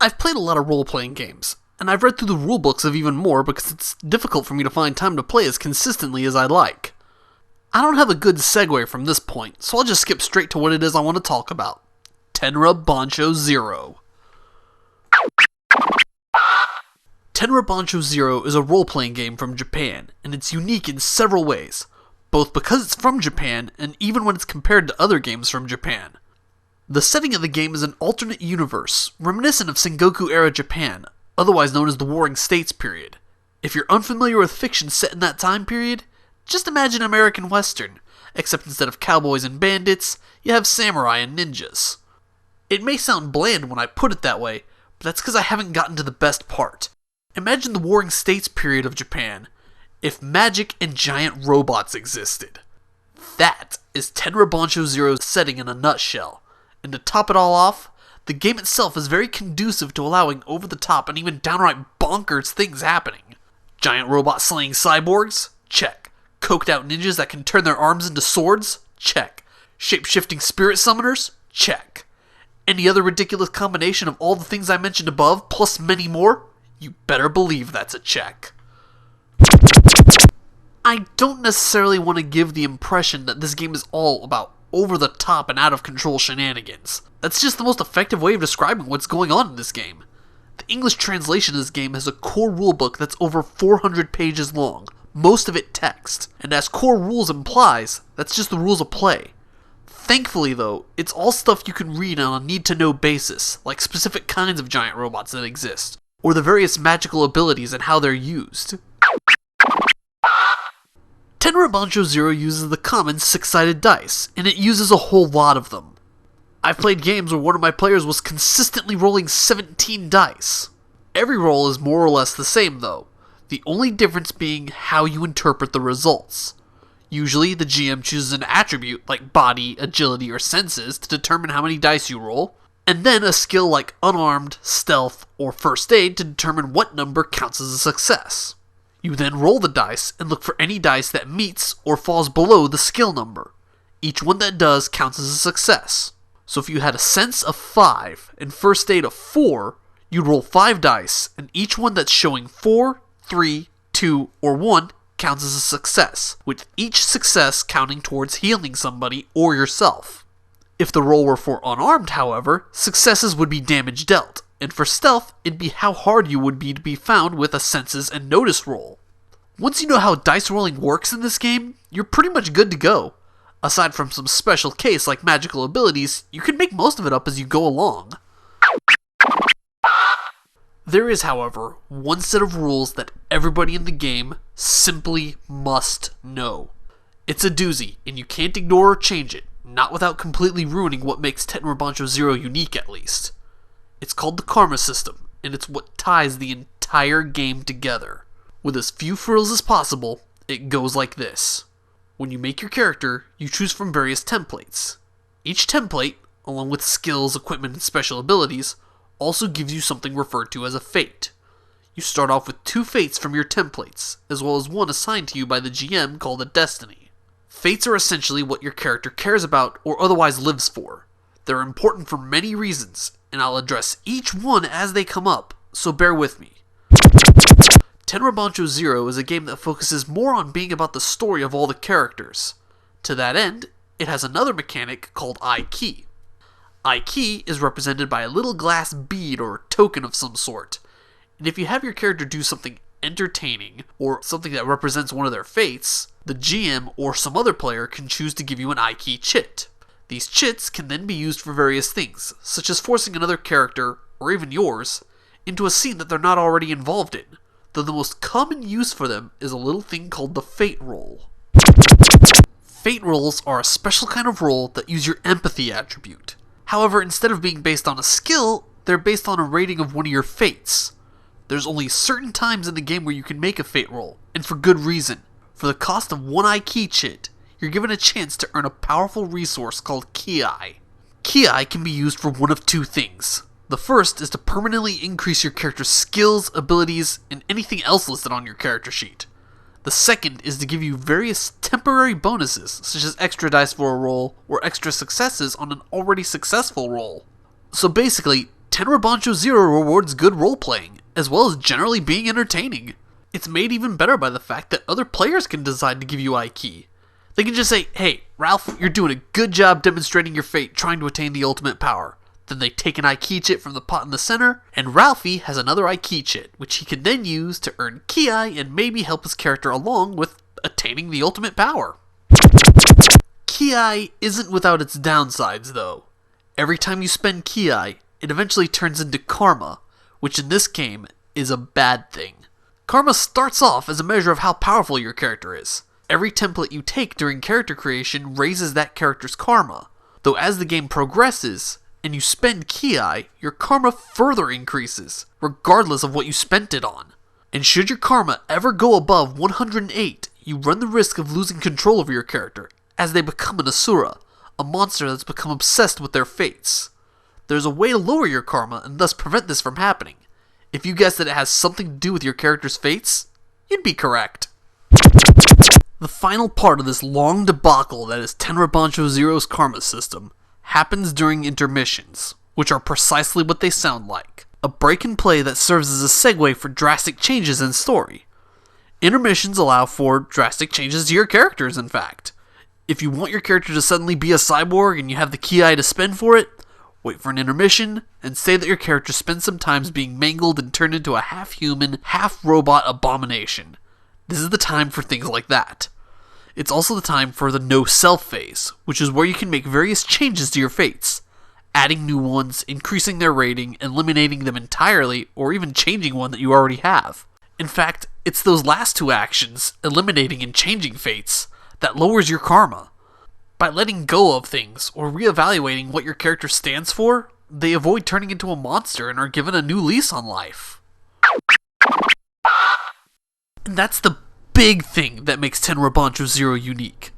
I've played a lot of role-playing games, and I've read through the rulebooks of even more because it's difficult for me to find time to play as consistently as I'd like. I don't have a good segue from this point, so I'll just skip straight to what it is I want to talk about. Tenra Bansho Zero. Tenra Bansho Zero is a role-playing game from Japan, and it's unique in several ways, both because it's from Japan and even when it's compared to other games from Japan. The setting of the game is an alternate universe, reminiscent of Sengoku-era Japan, otherwise known as the Warring States period. If you're unfamiliar with fiction set in that time period, just imagine American Western, except instead of cowboys and bandits, you have samurai and ninjas. It may sound bland when I put it that way, but that's because I haven't gotten to the best part. Imagine the Warring States period of Japan, if magic and giant robots existed. That is Tenra Bansho Zero's setting in a nutshell. And to top it all off, the game itself is very conducive to allowing over-the-top and even downright bonkers things happening. Giant robot slaying cyborgs? Check. Coked out ninjas that can turn their arms into swords? Check. Shape-shifting spirit summoners? Check. Any other ridiculous combination of all the things I mentioned above, plus many more? You better believe that's a check. I don't necessarily want to give the impression that this game is all about over-the-top and out-of-control shenanigans. That's just the most effective way of describing what's going on in this game. The English translation of this game has a core rulebook that's over 400 pages long, most of it text, and as core rules implies, that's just the rules of play. Thankfully though, it's all stuff you can read on a need-to-know basis, like specific kinds of giant robots that exist, or the various magical abilities and how they're used. Tenra Bansho Zero uses the common 6-sided dice, and it uses a whole lot of them. I've played games where one of my players was consistently rolling 17 dice. Every roll is more or less the same though, the only difference being how you interpret the results. Usually the GM chooses an attribute like body, agility, or senses to determine how many dice you roll, and then a skill like unarmed, stealth, or first aid to determine what number counts as a success. You then roll the dice and look for any dice that meets or falls below the skill number. Each one that does counts as a success. So if you had a sense of 5 and first aid of 4, you'd roll 5 dice, and each one that's showing 4, 3, 2, or 1 counts as a success, with each success counting towards healing somebody or yourself. If the roll were for unarmed, however, successes would be damage dealt, and for stealth, it'd be how hard you would be to be found with a senses and notice roll. Once you know how dice rolling works in this game, you're pretty much good to go. Aside from some special case like magical abilities, you can make most of it up as you go along. There is, however, one set of rules that everybody in the game simply must know. It's a doozy, and you can't ignore or change it, not without completely ruining what makes Tenra Bansho Zero unique at least. It's called the karma system, and it's what ties the entire game together. With as few frills as possible, it goes like this. When you make your character, you choose from various templates. Each template, along with skills, equipment, and special abilities, also gives you something referred to as a fate. You start off with 2 fates from your templates, as well as one assigned to you by the GM called a destiny. Fates are essentially what your character cares about or otherwise lives for. They're important for many reasons, and I'll address each one as they come up, so bear with me. Tenra Bansho Zero is a game that focuses more on being about the story of all the characters. To that end, it has another mechanic called I-Key. I-Key is represented by a little glass bead or token of some sort, and if you have your character do something entertaining, or something that represents one of their fates, the GM or some other player can choose to give you an I-Key chit. These chits can then be used for various things, such as forcing another character, or even yours, into a scene that they're not already involved in, though the most common use for them is a little thing called the fate roll. Fate rolls are a special kind of roll that use your empathy attribute. However, instead of being based on a skill, they're based on a rating of one of your fates. There's only certain times in the game where you can make a fate roll, and for good reason. For the cost of 1 I-Key chit, you're given a chance to earn a powerful resource called Ki. Ki can be used for one of 2 things. The first is to permanently increase your character's skills, abilities, and anything else listed on your character sheet. The second is to give you various temporary bonuses, such as extra dice for a roll, or extra successes on an already successful roll. So basically, Tenra Bansho Zero rewards good role-playing, as well as generally being entertaining. It's made even better by the fact that other players can decide to give you IK. They can just say, hey, Ralph, you're doing a good job demonstrating your fate trying to attain the ultimate power. Then they take an IK chit from the pot in the center, and Ralphie has another IK chit, which he can then use to earn Ki and maybe help his character along with attaining the ultimate power. Ki isn't without its downsides, though. Every time you spend Ki, it eventually turns into Karma, which in this game is a bad thing. Karma starts off as a measure of how powerful your character is. Every template you take during character creation raises that character's Karma, though as the game progresses, and you spend Ki, your Karma further increases, regardless of what you spent it on. And should your Karma ever go above 108, you run the risk of losing control over your character, as they become an Asura, a monster that's become obsessed with their fates. There's a way to lower your Karma and thus prevent this from happening. If you guess that it has something to do with your character's fates, you'd be correct. The final part of this long debacle that is Tenra Bansho Zero's Karma system happens during intermissions, which are precisely what they sound like. A break in play that serves as a segue for drastic changes in story. Intermissions allow for drastic changes to your characters, in fact. If you want your character to suddenly be a cyborg and you have the Ki to spend for it, wait for an intermission, and say that your character spends some time being mangled and turned into a half-human, half-robot abomination. This is the time for things like that. It's also the time for the no-self phase, which is where you can make various changes to your fates, adding new ones, increasing their rating, eliminating them entirely, or even changing one that you already have. In fact, it's those last two actions, eliminating and changing fates, that lowers your Karma. By letting go of things, or reevaluating what your character stands for, they avoid turning into a monster and are given a new lease on life. And that's the big thing that makes Tenra Bansho Zero unique.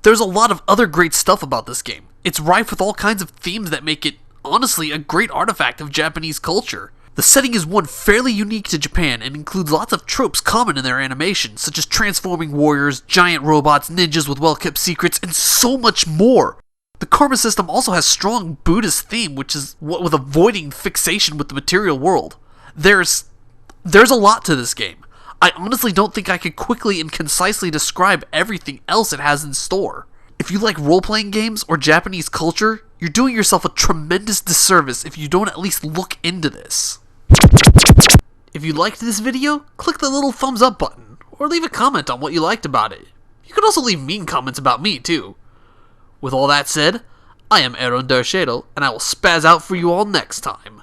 There's a lot of other great stuff about this game. It's rife with all kinds of themes that make it, honestly, a great artifact of Japanese culture. The setting is one fairly unique to Japan and includes lots of tropes common in their animation, such as transforming warriors, giant robots, ninjas with well-kept secrets, and so much more. The Karma system also has strong Buddhist theme, which is what with avoiding fixation with the material world. There's a lot to this game. I honestly don't think I could quickly and concisely describe everything else it has in store. If you like role-playing games or Japanese culture, you're doing yourself a tremendous disservice if you don't at least look into this. If you liked this video, click the little thumbs up button, or leave a comment on what you liked about it. You could also leave mean comments about me too. With all that said, I am Aaron der Schaedel, and I will spaz out for you all next time.